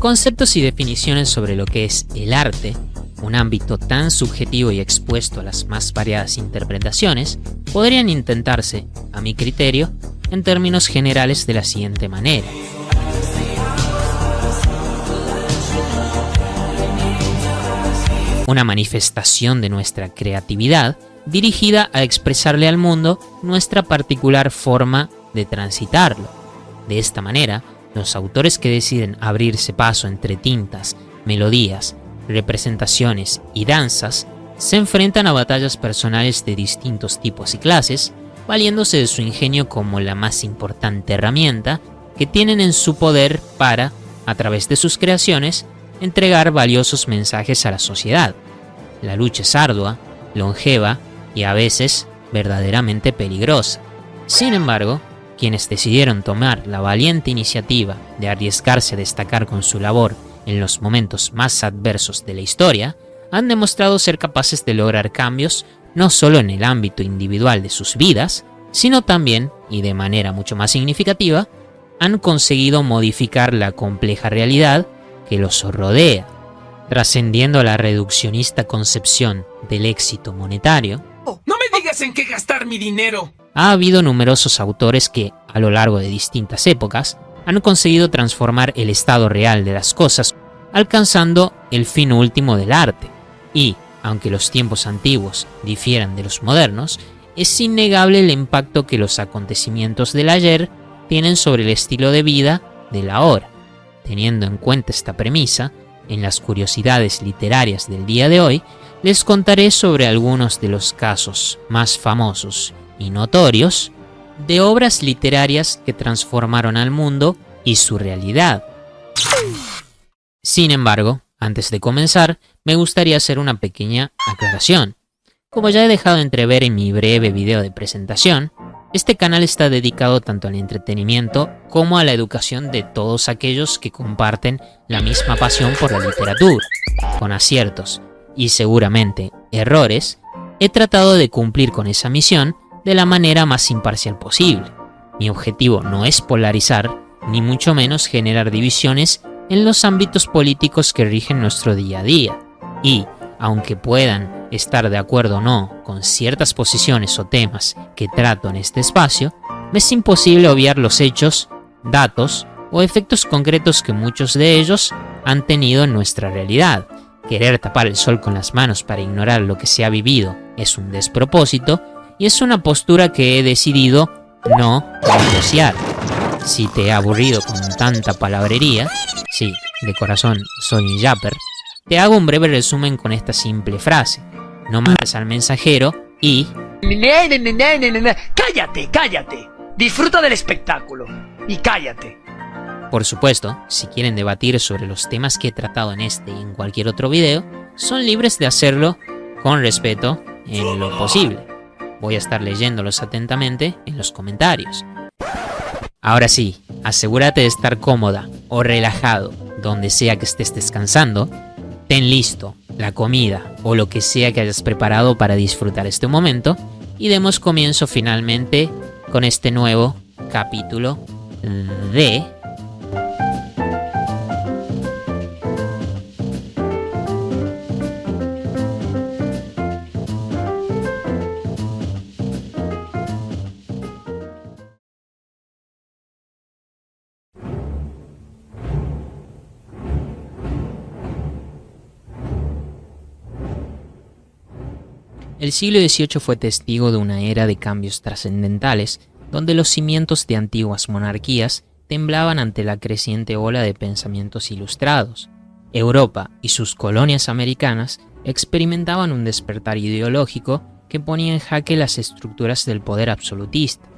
Conceptos y definiciones sobre lo que es el arte, un ámbito tan subjetivo y expuesto a las más variadas interpretaciones, podrían intentarse, a mi criterio, en términos generales de la siguiente manera. Una manifestación de nuestra creatividad dirigida a expresarle al mundo nuestra particular forma de transitarlo. De esta manera, los autores que deciden abrirse paso entre tintas, melodías, representaciones y danzas se enfrentan a batallas personales de distintos tipos y clases, valiéndose de su ingenio como la más importante herramienta que tienen en su poder para, a través de sus creaciones, entregar valiosos mensajes a la sociedad. La lucha es ardua, longeva y a veces verdaderamente peligrosa. Sin embargo, quienes decidieron tomar la valiente iniciativa de arriesgarse a destacar con su labor en los momentos más adversos de la historia, han demostrado ser capaces de lograr cambios no solo en el ámbito individual de sus vidas, sino también, y de manera mucho más significativa, han conseguido modificar la compleja realidad que los rodea, trascendiendo la reduccionista concepción del éxito monetario. ¡No me digas en qué gastar mi dinero! Ha habido numerosos autores que, a lo largo de distintas épocas, han conseguido transformar el estado real de las cosas, alcanzando el fin último del arte. Y, aunque los tiempos antiguos difieran de los modernos, es innegable el impacto que los acontecimientos del ayer tienen sobre el estilo de vida del ahora. Teniendo en cuenta esta premisa, en las curiosidades literarias del día de hoy, les contaré sobre algunos de los casos más famosos y notorios de obras literarias que transformaron al mundo y su realidad. Sin embargo, antes de comenzar, me gustaría hacer una pequeña aclaración. Como ya he dejado entrever en mi breve video de presentación, este canal está dedicado tanto al entretenimiento como a la educación de todos aquellos que comparten la misma pasión por la literatura. Con aciertos y seguramente errores, he tratado de cumplir con esa misión de la manera más imparcial posible. Mi objetivo no es polarizar, ni mucho menos generar divisiones en los ámbitos políticos que rigen nuestro día a día. Y, aunque puedan estar de acuerdo o no con ciertas posiciones o temas que trato en este espacio, me es imposible obviar los hechos, datos o efectos concretos que muchos de ellos han tenido en nuestra realidad. Querer tapar el sol con las manos para ignorar lo que se ha vivido es un despropósito y es una postura que he decidido no negociar. Si te he aburrido con tanta palabrería, sí, de corazón soy un yapper, te hago un breve resumen con esta simple frase: no mates al mensajero y... ¡Cállate, cállate! Disfruta del espectáculo y cállate. Por supuesto, si quieren debatir sobre los temas que he tratado en este y en cualquier otro video, son libres de hacerlo con respeto en lo posible. Voy a estar leyéndolos atentamente en los comentarios. Ahora sí, asegúrate de estar cómoda o relajado donde sea que estés descansando. Ten listo la comida o lo que sea que hayas preparado para disfrutar este momento y demos comienzo finalmente con este nuevo capítulo de... El siglo XVIII fue testigo de una era de cambios trascendentales, donde los cimientos de antiguas monarquías temblaban ante la creciente ola de pensamientos ilustrados. Europa y sus colonias americanas experimentaban un despertar ideológico que ponía en jaque las estructuras del poder absolutista.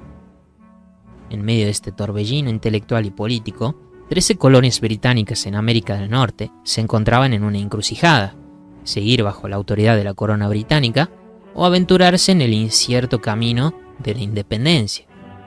En medio de este torbellino intelectual y político, 13 colonias británicas en América del Norte se encontraban en una encrucijada: seguir bajo la autoridad de la corona británica o aventurarse en el incierto camino de la independencia.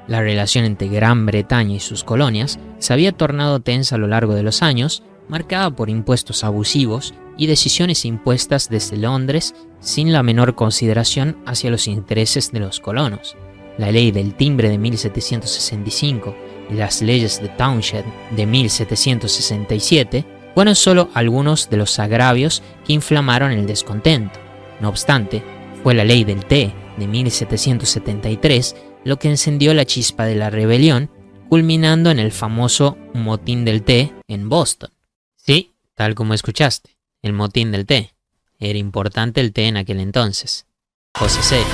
La relación entre Gran Bretaña y sus colonias se había tornado tensa a lo largo de los años, marcada por impuestos abusivos y decisiones impuestas desde Londres sin la menor consideración hacia los intereses de los colonos. La ley del timbre de 1765 y las leyes de Townshend de 1767 fueron solo algunos de los agravios que inflamaron el descontento. No obstante, fue la ley del té de 1773 lo que encendió la chispa de la rebelión, culminando en el famoso motín del té en Boston. Sí, tal como escuchaste, el motín del té. Era importante el té en aquel entonces. Cosa seria.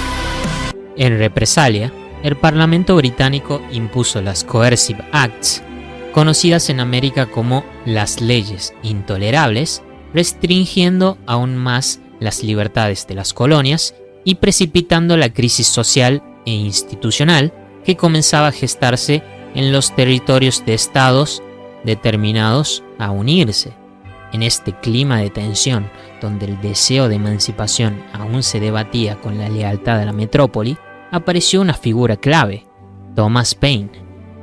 En represalia, el Parlamento británico impuso las Coercive Acts, conocidas en América como las leyes intolerables, restringiendo aún más las libertades de las colonias y precipitando la crisis social e institucional que comenzaba a gestarse en los territorios de estados determinados a unirse. En este clima de tensión, donde el deseo de emancipación aún se debatía con la lealtad a la metrópoli, apareció una figura clave, Thomas Paine.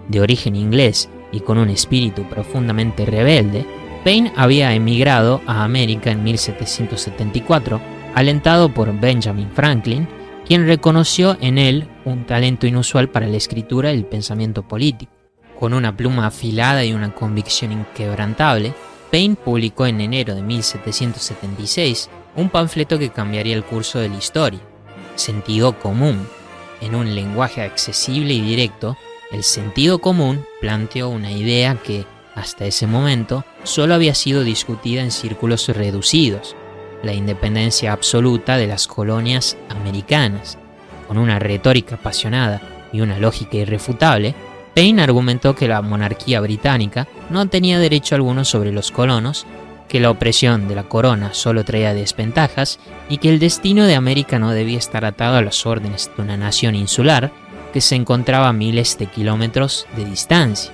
De origen inglés y con un espíritu profundamente rebelde, Paine había emigrado a América en 1774, alentado por Benjamin Franklin, quien reconoció en él un talento inusual para la escritura y el pensamiento político. Con una pluma afilada y una convicción inquebrantable, Paine publicó en enero de 1776 un panfleto que cambiaría el curso de la historia, Sentido Común. En un lenguaje accesible y directo, el sentido común planteó una idea que, hasta ese momento, solo había sido discutida en círculos reducidos: la independencia absoluta de las colonias americanas. Con una retórica apasionada y una lógica irrefutable, Paine argumentó que la monarquía británica no tenía derecho alguno sobre los colonos, que la opresión de la corona solo traía desventajas y que el destino de América no debía estar atado a las órdenes de una nación insular que se encontraba a miles de kilómetros de distancia.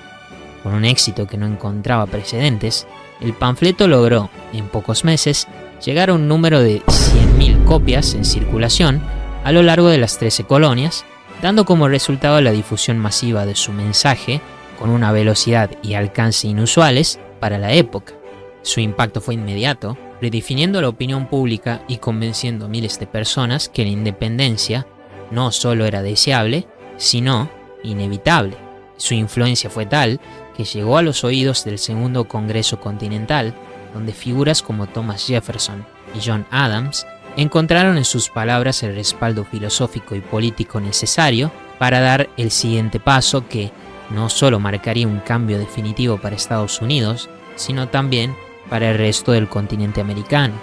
Con un éxito que no encontraba precedentes, el panfleto logró, en pocos meses, llegar a un número de 100.000 copias en circulación a lo largo de las 13 colonias, dando como resultado la difusión masiva de su mensaje con una velocidad y alcance inusuales para la época. Su impacto fue inmediato, redefiniendo la opinión pública y convenciendo a miles de personas que la independencia no solo era deseable, sino inevitable. Su influencia fue tal que llegó a los oídos del Segundo Congreso Continental, donde figuras como Thomas Jefferson y John Adams encontraron en sus palabras el respaldo filosófico y político necesario para dar el siguiente paso que no solo marcaría un cambio definitivo para Estados Unidos, sino también para el resto del continente americano: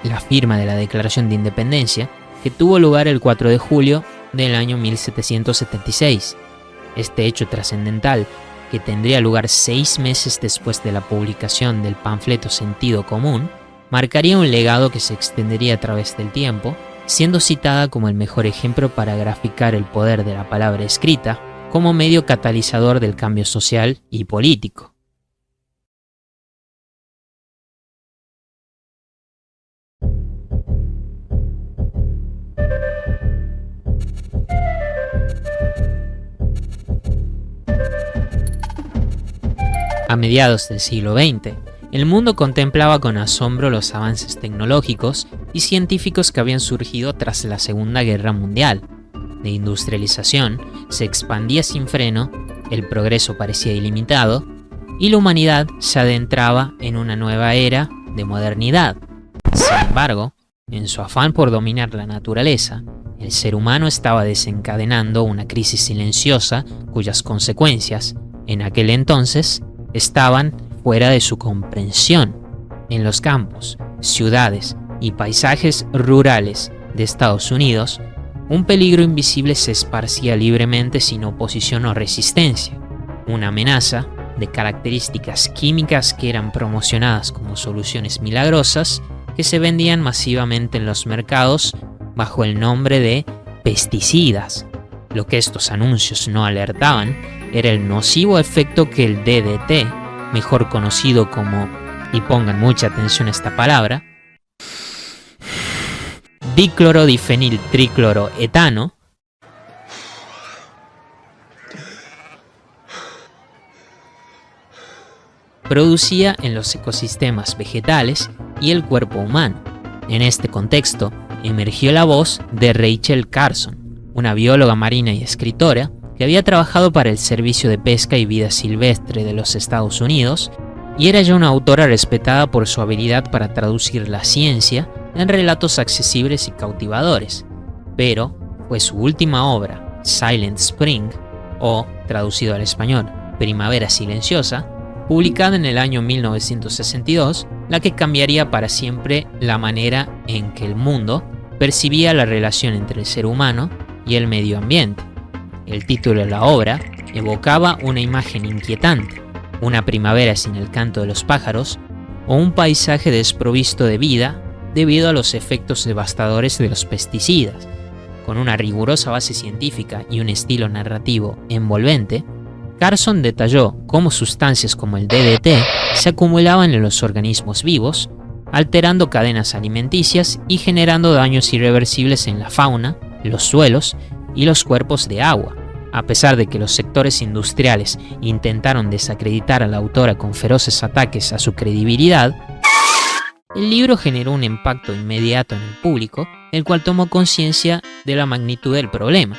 la firma de la Declaración de Independencia, que tuvo lugar el 4 de julio del año 1776. Este hecho trascendental, que tendría lugar 6 meses después de la publicación del panfleto Sentido Común, marcaría un legado que se extendería a través del tiempo, siendo citada como el mejor ejemplo para graficar el poder de la palabra escrita como medio catalizador del cambio social y político. A mediados del siglo XX, el mundo contemplaba con asombro los avances tecnológicos y científicos que habían surgido tras la Segunda Guerra Mundial. La industrialización se expandía sin freno, el progreso parecía ilimitado, y la humanidad se adentraba en una nueva era de modernidad. Sin embargo, en su afán por dominar la naturaleza, el ser humano estaba desencadenando una crisis silenciosa cuyas consecuencias, en aquel entonces, estaban fuera de su comprensión. En los campos, ciudades y paisajes rurales de Estados Unidos, un peligro invisible se esparcía libremente sin oposición o resistencia, una amenaza de características químicas que eran promocionadas como soluciones milagrosas que se vendían masivamente en los mercados bajo el nombre de pesticidas. Lo que estos anuncios no alertaban era el nocivo efecto que el DDT, mejor conocido como, y pongan mucha atención a esta palabra, diclorodifeniltricloroetano, producía en los ecosistemas vegetales y el cuerpo humano. En este contexto, emergió la voz de Rachel Carson, una bióloga marina y escritora que había trabajado para el Servicio de Pesca y Vida Silvestre de los Estados Unidos y era ya una autora respetada por su habilidad para traducir la ciencia en relatos accesibles y cautivadores, pero fue su última obra, Silent Spring, o, traducido al español, Primavera Silenciosa, publicada en el año 1962, la que cambiaría para siempre la manera en que el mundo percibía la relación entre el ser humano y el medio ambiente. El título de la obra evocaba una imagen inquietante, una primavera sin el canto de los pájaros o un paisaje desprovisto de vida debido a los efectos devastadores de los pesticidas. Con una rigurosa base científica y un estilo narrativo envolvente, Carson detalló cómo sustancias como el DDT se acumulaban en los organismos vivos, alterando cadenas alimenticias y generando daños irreversibles en la fauna, los suelos y los cuerpos de agua. A pesar de que los sectores industriales intentaron desacreditar a la autora con feroces ataques a su credibilidad, el libro generó un impacto inmediato en el público, el cual tomó conciencia de la magnitud del problema.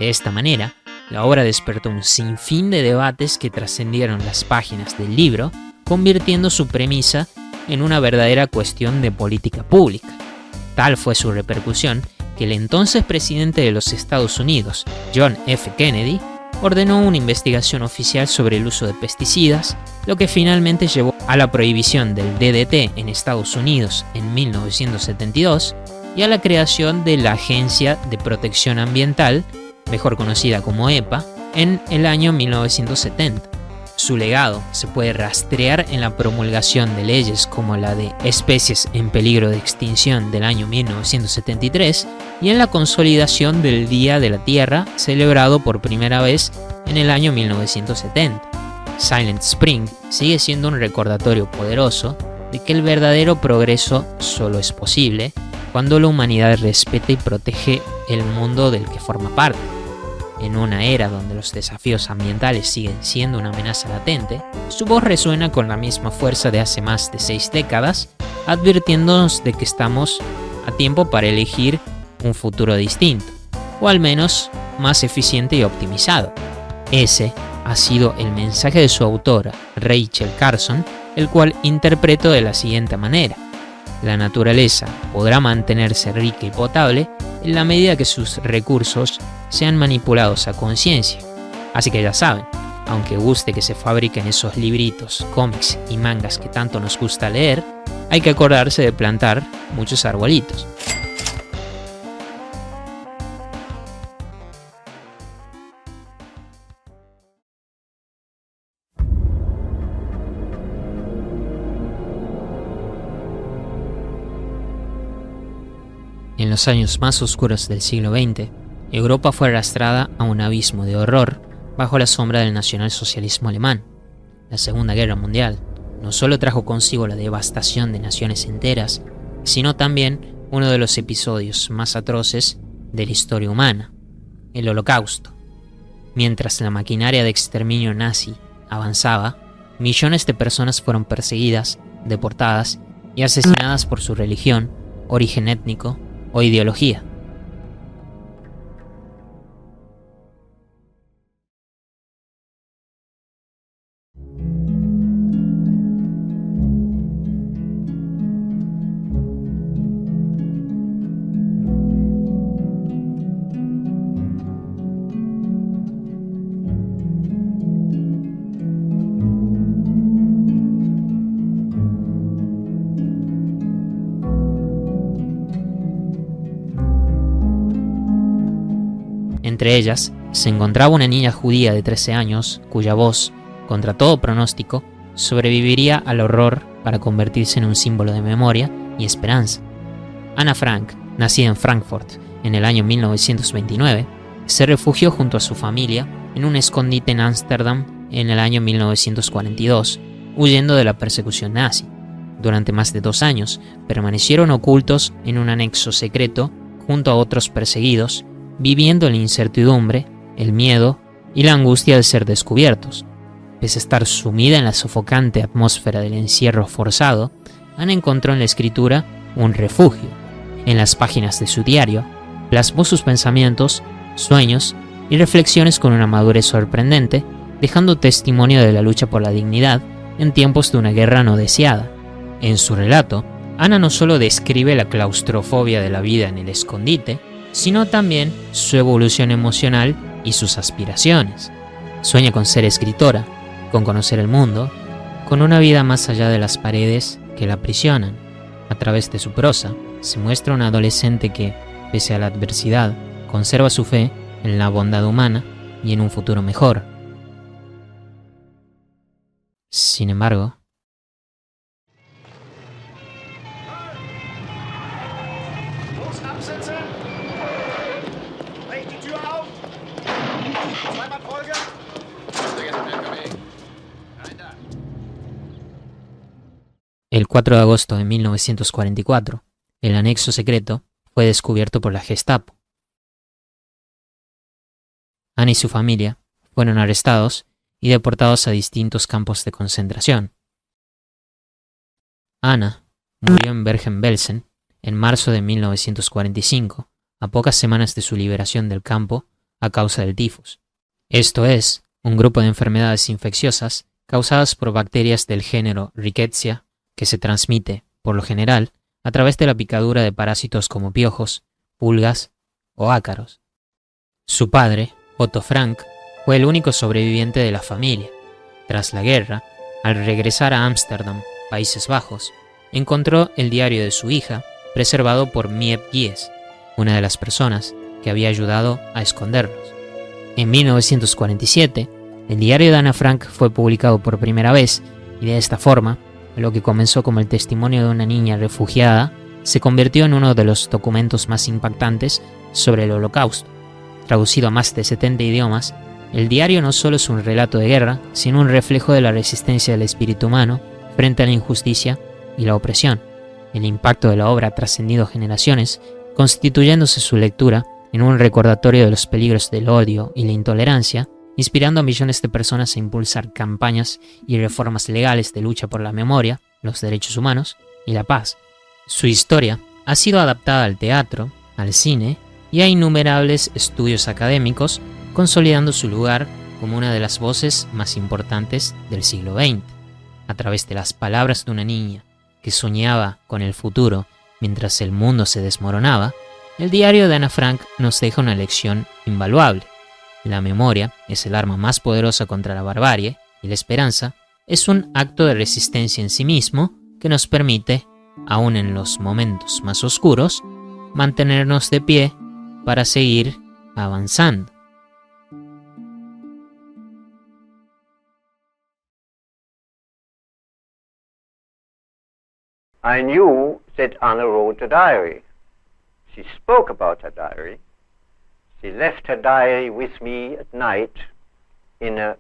De esta manera, la obra despertó un sinfín de debates que trascendieron las páginas del libro, convirtiendo su premisa en una verdadera cuestión de política pública. Tal fue su repercusión que el entonces presidente de los Estados Unidos, John F. Kennedy, ordenó una investigación oficial sobre el uso de pesticidas, lo que finalmente llevó a la prohibición del DDT en Estados Unidos en 1972 y a la creación de la Agencia de Protección Ambiental, mejor conocida como EPA, en el año 1970. Su legado se puede rastrear en la promulgación de leyes como la de Especies en Peligro de Extinción del año 1973 y en la consolidación del Día de la Tierra, celebrado por primera vez en el año 1970. Silent Spring sigue siendo un recordatorio poderoso de que el verdadero progreso solo es posible cuando la humanidad respeta y protege el mundo del que forma parte. En una era donde los desafíos ambientales siguen siendo una amenaza latente, su voz resuena con la misma fuerza de hace más de 6 décadas, advirtiéndonos de que estamos a tiempo para elegir un futuro distinto, o al menos más eficiente y optimizado. Ese ha sido el mensaje de su autora, Rachel Carson, el cual interpreto de la siguiente manera: la naturaleza podrá mantenerse rica y potable en la medida que sus recursos sean manipulados a conciencia. Así que ya saben, aunque guste que se fabriquen esos libritos, cómics y mangas que tanto nos gusta leer, hay que acordarse de plantar muchos arbolitos. En los años más oscuros del siglo XX, Europa fue arrastrada a un abismo de horror bajo la sombra del nacionalsocialismo alemán. La Segunda Guerra Mundial no solo trajo consigo la devastación de naciones enteras, sino también uno de los episodios más atroces de la historia humana, el Holocausto. Mientras la maquinaria de exterminio nazi avanzaba, millones de personas fueron perseguidas, deportadas y asesinadas por su religión, origen étnico o ideología. Entre ellas se encontraba una niña judía de 13 años cuya voz, contra todo pronóstico, sobreviviría al horror para convertirse en un símbolo de memoria y esperanza. Anna Frank, nacida en Frankfurt en el año 1929, se refugió junto a su familia en un escondite en Ámsterdam en el año 1942, huyendo de la persecución nazi. Durante más de 2 años permanecieron ocultos en un anexo secreto junto a otros perseguidos, viviendo en la incertidumbre, el miedo y la angustia de ser descubiertos. Pese a estar sumida en la sofocante atmósfera del encierro forzado, Ana encontró en la escritura un refugio. En las páginas de su diario, plasmó sus pensamientos, sueños y reflexiones con una madurez sorprendente, dejando testimonio de la lucha por la dignidad en tiempos de una guerra no deseada. En su relato, Ana no solo describe la claustrofobia de la vida en el escondite, sino también su evolución emocional y sus aspiraciones. Sueña con ser escritora, con conocer el mundo, con una vida más allá de las paredes que la aprisionan. A través de su prosa, se muestra un adolescente que, pese a la adversidad, conserva su fe en la bondad humana y en un futuro mejor. Sin embargo, el 4 de agosto de 1944, el anexo secreto fue descubierto por la Gestapo. Ana y su familia fueron arrestados y deportados a distintos campos de concentración. Ana murió en Bergen-Belsen en marzo de 1945, a pocas semanas de su liberación del campo a causa del tifus. Esto es, un grupo de enfermedades infecciosas causadas por bacterias del género Rickettsia, que se transmite, por lo general, a través de la picadura de parásitos como piojos, pulgas o ácaros. Su padre, Otto Frank, fue el único sobreviviente de la familia. Tras la guerra, al regresar a Ámsterdam, Países Bajos, encontró el diario de su hija, preservado por Miep Gies, una de las personas que había ayudado a esconderlos. En 1947, el diario de Ana Frank fue publicado por primera vez y de esta forma, lo que comenzó como el testimonio de una niña refugiada se convirtió en uno de los documentos más impactantes sobre el Holocausto. Traducido a más de 70 idiomas, el diario no solo es un relato de guerra, sino un reflejo de la resistencia del espíritu humano frente a la injusticia y la opresión. El impacto de la obra ha trascendido generaciones, constituyéndose su lectura en un recordatorio de los peligros del odio y la intolerancia, inspirando a millones de personas a impulsar campañas y reformas legales de lucha por la memoria, los derechos humanos y la paz. Su historia ha sido adaptada al teatro, al cine y a innumerables estudios académicos, consolidando su lugar como una de las voces más importantes del siglo XX. A través de las palabras de una niña que soñaba con el futuro mientras el mundo se desmoronaba, el diario de Ana Frank nos deja una lección invaluable. La memoria es el arma más poderosa contra la barbarie y la esperanza es un acto de resistencia en sí mismo que nos permite, aun en los momentos más oscuros, mantenernos de pie para seguir avanzando. I knew that Anna wrote a diary. She spoke about her diary. She left her diary with me at night in a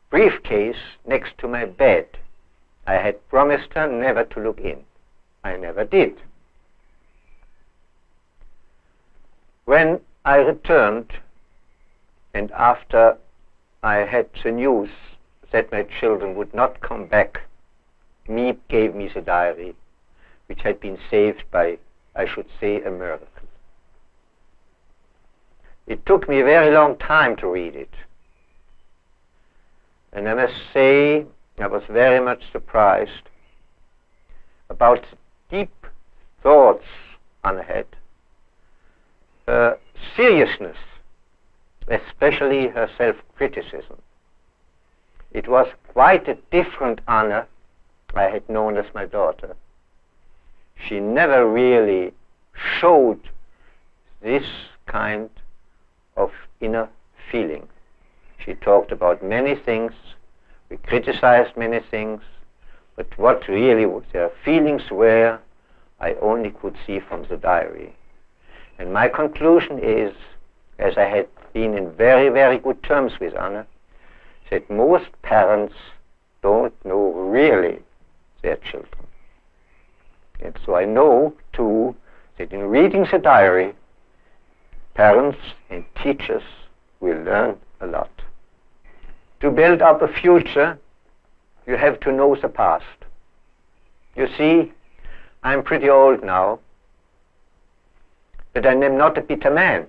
briefcase next to my bed. I had promised her never to look in. I never did. When I returned, and after I had the news that my children would not come back, Miep gave me the diary, which had been saved by, I should say, a miracle. It took me a very long time to read it. And I must say, I was very much surprised about the deep thoughts Anna had, her seriousness, especially her self-criticism. It was quite a different Anna I had known as my daughter. She never really showed this kind of inner feeling. She talked about many things, we criticized many things, but what really their feelings were, I only could see from the diary. And my conclusion is, as I had been in very, very good terms with Anna, that most parents don't know really their children. And so I know, too, that in reading the diary, parents and teachers will learn a lot. To build up a future, you have to know the past. You see, I'm pretty old now, but I am not a bitter man.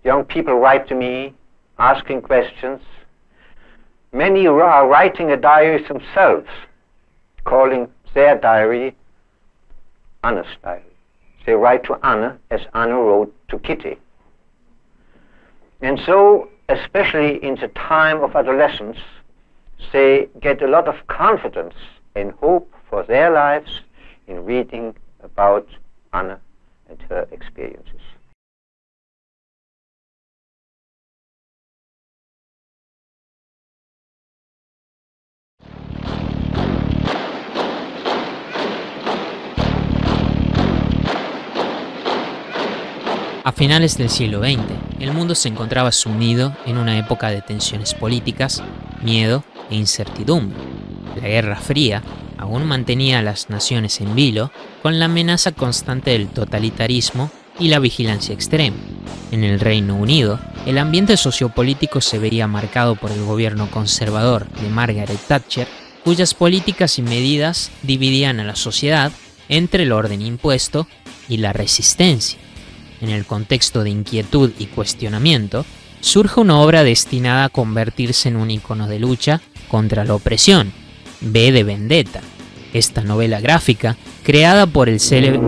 Young people write to me, asking questions. Many are writing a diary themselves, calling their diary Anna's diary. They write to Anna as Anna wrote to Kitty. And so, especially in the time of adolescence, they get a lot of confidence and hope for their lives in reading about Anna and her experiences. A finales del siglo XX, el mundo se encontraba sumido en una época de tensiones políticas, miedo e incertidumbre. La Guerra Fría aún mantenía a las naciones en vilo con la amenaza constante del totalitarismo y la vigilancia extrema. En el Reino Unido, el ambiente sociopolítico se veía marcado por el gobierno conservador de Margaret Thatcher, cuyas políticas y medidas dividían a la sociedad entre el orden impuesto y la resistencia. En el contexto de inquietud y cuestionamiento, surge una obra destinada a convertirse en un icono de lucha contra la opresión, V de Vendetta. Esta novela gráfica, creada por el célebre...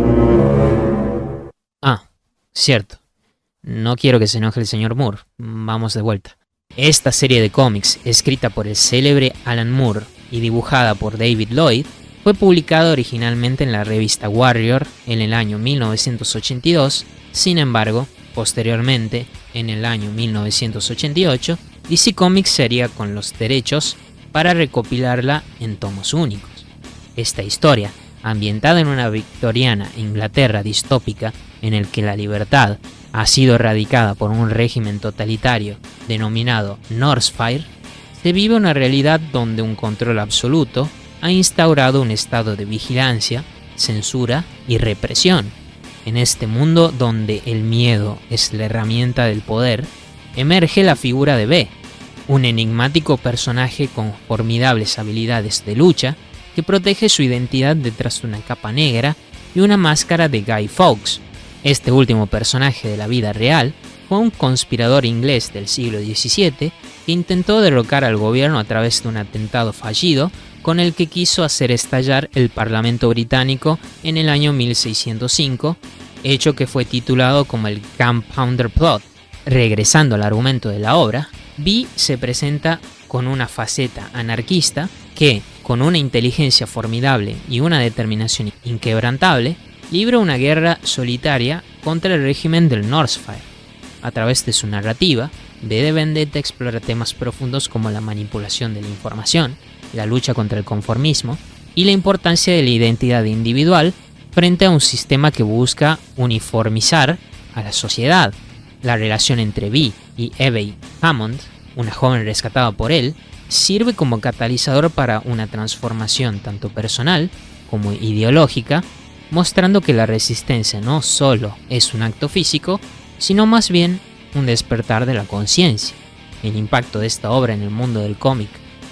Cierto. No quiero que se enoje el señor Moore. Vamos de vuelta. Esta serie de cómics, escrita por el célebre Alan Moore y dibujada por David Lloyd, fue publicada originalmente en la revista Warrior en el año 1982. Sin embargo, posteriormente, en el año 1988, DC Comics se haría con los derechos para recopilarla en tomos únicos. Esta historia, ambientada en una victoriana Inglaterra distópica en el que la libertad ha sido erradicada por un régimen totalitario denominado Northfire, se vive una realidad donde un control absoluto ha instaurado un estado de vigilancia, censura y represión. En este mundo donde el miedo es la herramienta del poder, emerge la figura de V, un enigmático personaje con formidables habilidades de lucha que protege su identidad detrás de una capa negra y una máscara de Guy Fawkes. Este último personaje de la vida real fue un conspirador inglés del siglo XVII que intentó derrocar al gobierno a través de un atentado fallido con el que quiso hacer estallar el Parlamento británico en el año 1605, hecho que fue titulado como el Gunpowder Plot. Regresando al argumento de la obra, V se presenta con una faceta anarquista que, con una inteligencia formidable y una determinación inquebrantable, libra una guerra solitaria contra el régimen del Northfire. A través de su narrativa, V de Vendetta explora temas profundos como la manipulación de la información, la lucha contra el conformismo y la importancia de la identidad individual frente a un sistema que busca uniformizar a la sociedad. La relación entre V y Evey Hammond, una joven rescatada por él, sirve como catalizador para una transformación tanto personal como ideológica, mostrando que la resistencia no solo es un acto físico, sino más bien un despertar de la conciencia. El impacto de esta obra en el mundo del cómic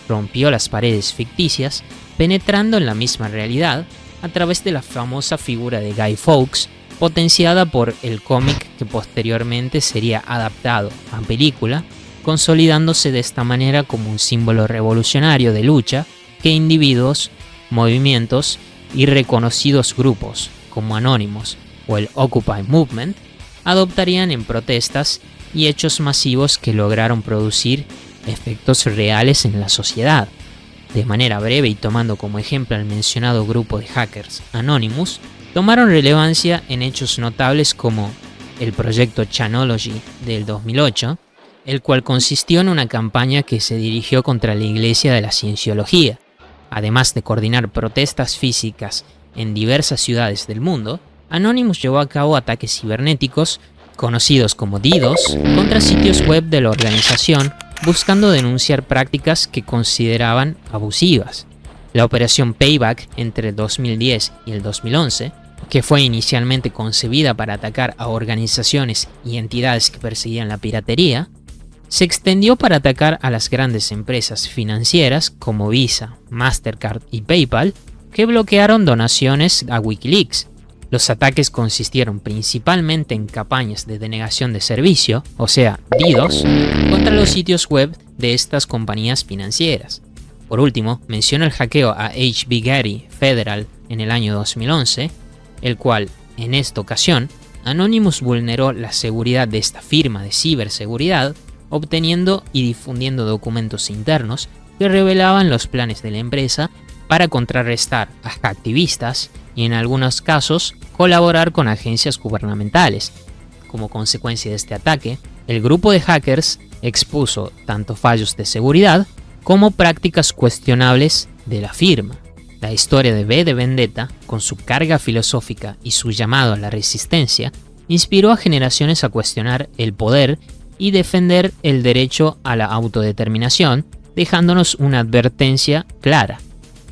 rompió las paredes ficticias, penetrando en la misma realidad a través de la famosa figura de Guy Fawkes, potenciada por el cómic que posteriormente sería adaptado a película, consolidándose de esta manera como un símbolo revolucionario de lucha que individuos, movimientos y reconocidos grupos como Anonymous o el Occupy Movement adoptarían en protestas y hechos masivos que lograron producir efectos reales en la sociedad. De manera breve y tomando como ejemplo al mencionado grupo de hackers Anonymous, tomaron relevancia en hechos notables como el proyecto Chanology del 2008, el cual consistió en una campaña que se dirigió contra la Iglesia de la Cienciología. Además de coordinar protestas físicas en diversas ciudades del mundo, Anonymous llevó a cabo ataques cibernéticos, conocidos como DDoS, contra sitios web de la organización, buscando denunciar prácticas que consideraban abusivas. La operación Payback entre el 2010 y el 2011, que fue inicialmente concebida para atacar a organizaciones y entidades que perseguían la piratería, se extendió para atacar a las grandes empresas financieras como Visa, Mastercard y PayPal, que bloquearon donaciones a Wikileaks. Los ataques consistieron principalmente en campañas de denegación de servicio, o sea, DDoS, contra los sitios web de estas compañías financieras. Por último, menciono el hackeo a HB Getty Federal en el año 2011, el cual, en esta ocasión, Anonymous vulneró la seguridad de esta firma de ciberseguridad, obteniendo y difundiendo documentos internos que revelaban los planes de la empresa para contrarrestar a activistas y, en algunos casos, colaborar con agencias gubernamentales. Como consecuencia de este ataque, el grupo de hackers expuso tanto fallos de seguridad como prácticas cuestionables de la firma. La historia de V de Vendetta, con su carga filosófica y su llamado a la resistencia, inspiró a generaciones a cuestionar el poder y defender el derecho a la autodeterminación, dejándonos una advertencia clara: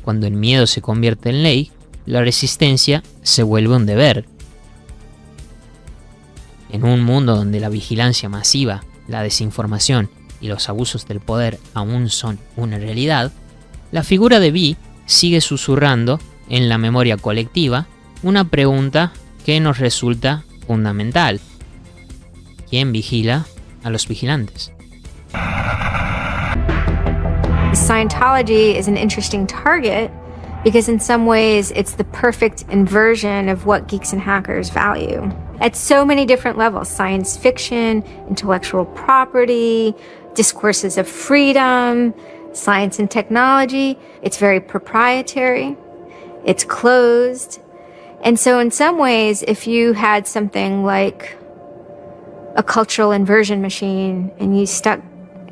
cuando el miedo se convierte en ley, la resistencia se vuelve un deber. En un mundo donde la vigilancia masiva, la desinformación y los abusos del poder aún son una realidad, la figura de V sigue susurrando en la memoria colectiva una pregunta que nos resulta fundamental: ¿quién vigila a los vigilantes? Scientology is an interesting target because in some ways it's the perfect inversion of what geeks and hackers value. At so many different levels: science fiction, intellectual property, discourses of freedom, science and technology. It's very proprietary, it's closed. And so in some ways, if you had something like a cultural inversion machine and you stuck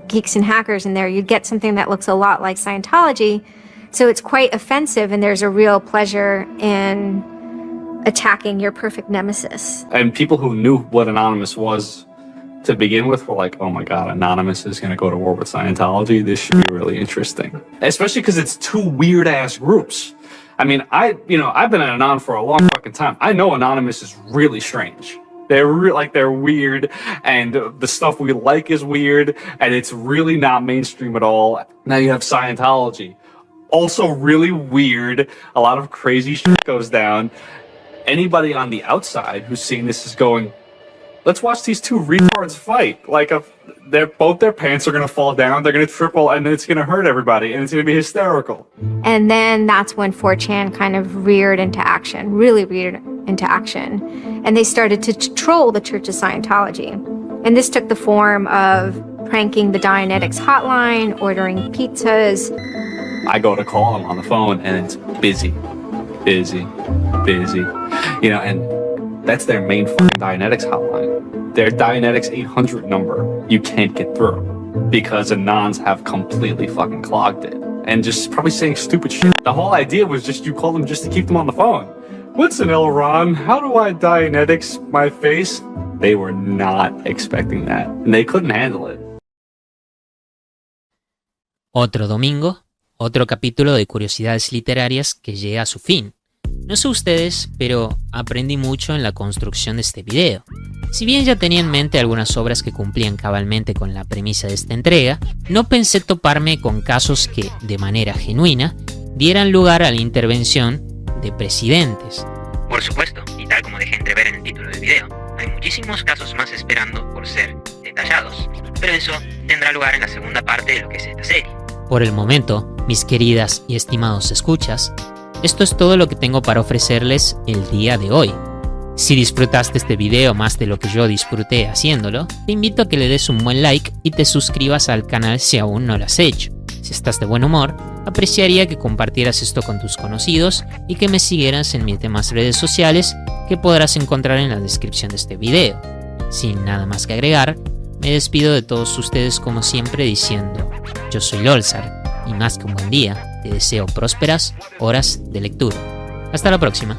geeks and hackers in there, you'd get something that looks a lot like Scientology. So it's quite offensive, and there's a real pleasure in attacking your perfect nemesis. And people who knew what Anonymous was to begin with were like, oh my God, Anonymous is going to go to war with Scientology. This should be really interesting. Especially because it's two weird ass groups. I mean, I've been an Anon for a long fucking time. I know Anonymous is really strange. They're weird, and the stuff we like is weird, and it's really not mainstream at all. Now you have Scientology, also really weird. A lot of crazy shit goes down. Anybody on the outside who's seeing this is going, let's watch these two retards fight. Like, both their pants are gonna fall down, they're gonna triple, and it's gonna hurt everybody, and it's gonna be hysterical. And then that's when 4chan kind of reared into action, really reared into action. And they started to troll the Church of Scientology. And this took the form of pranking the Dianetics hotline, ordering pizzas. I go to call them on the phone, and it's busy. And that's their main fucking Dianetics hotline. Their Dianetics 800 number, you can't get through because Anons have completely fucking clogged it and just probably saying stupid shit. The whole idea was just you call them just to keep them on the phone. What's an Elron? How do I Dianetics my face? They were not expecting that, and they couldn't handle it. Otro domingo, otro capítulo de curiosidades literarias que llega a su fin. No sé ustedes, pero aprendí mucho en la construcción de este video. Si bien ya tenía en mente algunas obras que cumplían cabalmente con la premisa de esta entrega, no pensé toparme con casos que, de manera genuina, dieran lugar a la intervención de presidentes. Por supuesto, y tal como dejé entrever en el título del video, hay muchísimos casos más esperando por ser detallados, pero eso tendrá lugar en la segunda parte de lo que es esta serie. Por el momento, mis queridas y estimados escuchas, esto es todo lo que tengo para ofrecerles el día de hoy. Si disfrutaste este video más de lo que yo disfruté haciéndolo, te invito a que le des un buen like y te suscribas al canal si aún no lo has hecho. Si estás de buen humor, apreciaría que compartieras esto con tus conocidos y que me siguieras en mis demás redes sociales que podrás encontrar en la descripción de este video. Sin nada más que agregar, me despido de todos ustedes como siempre diciendo: yo soy Lolzar y más que un buen día, te deseo prósperas horas de lectura. Hasta la próxima.